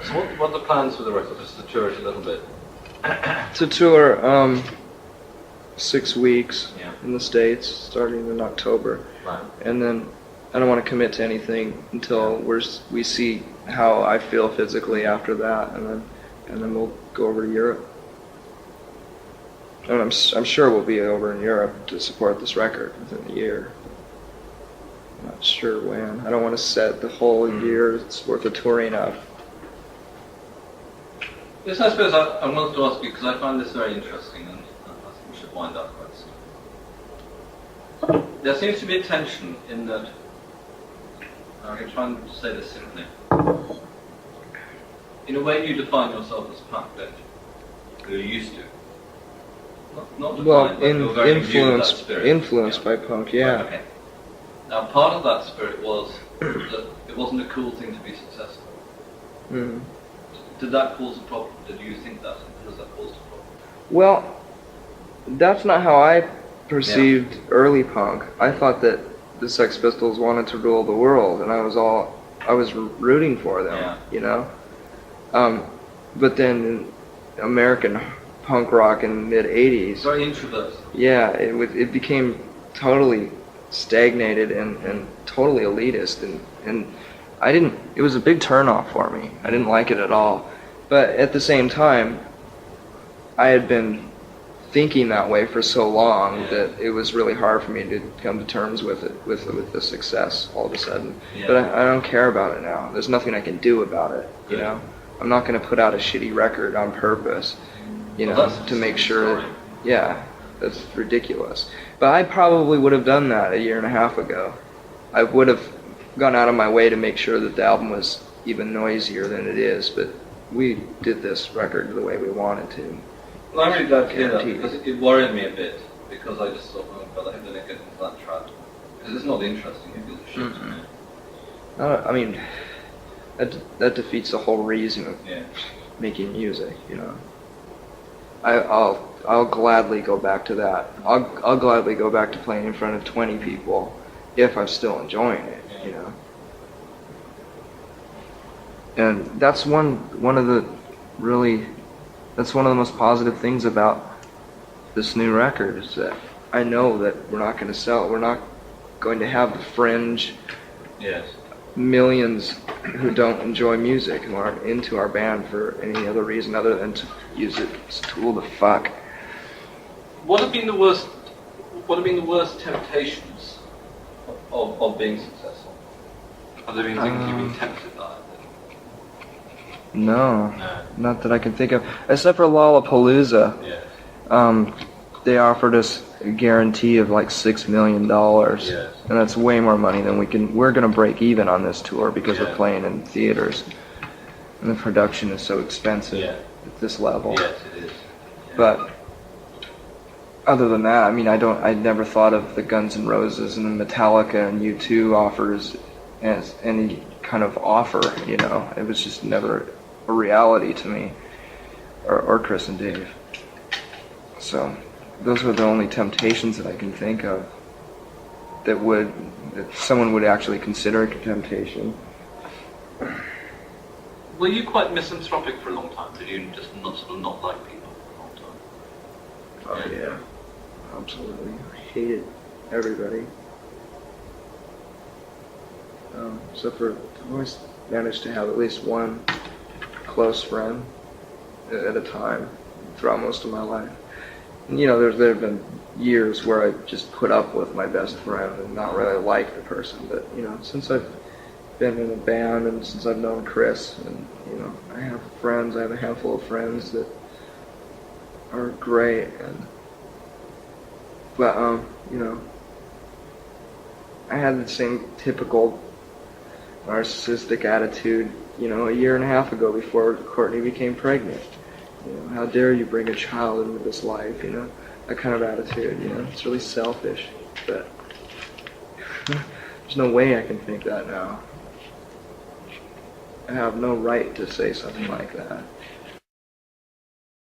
So what are the plans for the record? Just to tour it a little bit. To tour 6 weeks Yeah. in the States, starting in October. Right. And then I don't want to commit to anything until we see how I feel physically after that, and then we'll go over to Europe. And I'm sure we'll be over in Europe to support this record within a year. I'm not sure when. I don't want to set the whole year's worth of touring up. Yes, I suppose I wanted to ask you, because I find this very interesting, and I think we should wind up quite soon. There seems to be a tension in that, I'm going to try and say this simply. In a way you define yourself as punk, don't you? You used to. Not defined, Well, but you're very imbued with that spirit. influenced by punk, yeah. Right, okay. Now, part of that spirit was that it wasn't a cool thing to be successful. Mm. Did that cause a problem? Did you think that? Has that caused a problem? Well, that's not how I perceived early punk. I thought that the Sex Pistols wanted to rule the world, and I was rooting for them, you know. But then American punk rock in the mid '80s, Very introverted. yeah, it became totally stagnated and totally elitist, and I didn't. It was a big turnoff for me. I didn't like it at all. But at the same time, I had been thinking that way for so long that it was really hard for me to come to terms with it, with the success all of a sudden. Yeah. But I don't care about it now. There's nothing I can do about it. You Good. know, I'm not going to put out a shitty record on purpose. You Well, know, that's to make a sure. story. Yeah, that's ridiculous. But I probably would have done that a year and a half ago. I would have gone out of my way to make sure that the album was even noisier than it is, but we did this record the way we wanted to. Well, I'm really glad to hear that, Guaranteed. because it worried me a bit, because I just thought, oh god, I hope they don't get into that trap. Because it's not interesting, who gives a shit to me? I mean, that defeats the whole reason of Yeah. making music, you know. I'll gladly go back to that. I'll gladly go back to playing in front of 20 people if I'm still enjoying it, you know. And that's one of the most positive things about this new record is that I know that we're not going to sell it. We're not going to have the fringe Yes. millions who don't enjoy music and aren't into our band for any other reason other than to use it as a tool to fuck. What have been the worst temptations of being successful? Have there been things you've been tempted by? No, not that I can think of. Except for Lollapalooza. Yes. They offered us a guarantee of like $6 million. Yes. And that's way more money than we're going to break even on this tour because Yeah. we're playing in theaters. And the production is so expensive Yeah. at this level. Yes, it is. Yeah. But other than that, I mean, I never thought of the Guns N' Roses and the Metallica and U2 offers as any kind of offer, you know. It was just never a reality to me, or Chris and Dave. So those were the only temptations that I can think of that someone would actually consider a temptation. Were you quite misanthropic for a long time? Did you just not like people for a long time? Oh yeah, absolutely. I hated everybody. Except for, I've always managed to have at least one close friend at a time throughout most of my life. And, you know, there have been years where I just put up with my best friend and not really like the person. But, you know, since I've been in a band and since I've known Chris, and, you know, I have friends, I have a handful of friends that are great. But, you know, I had the same typical narcissistic attitude, you know, a year and a half ago before Courtney became pregnant. You know, how dare you bring a child into this life, you know, that kind of attitude, you know, it's really selfish, but there's no way I can think that now. I have no right to say something like that.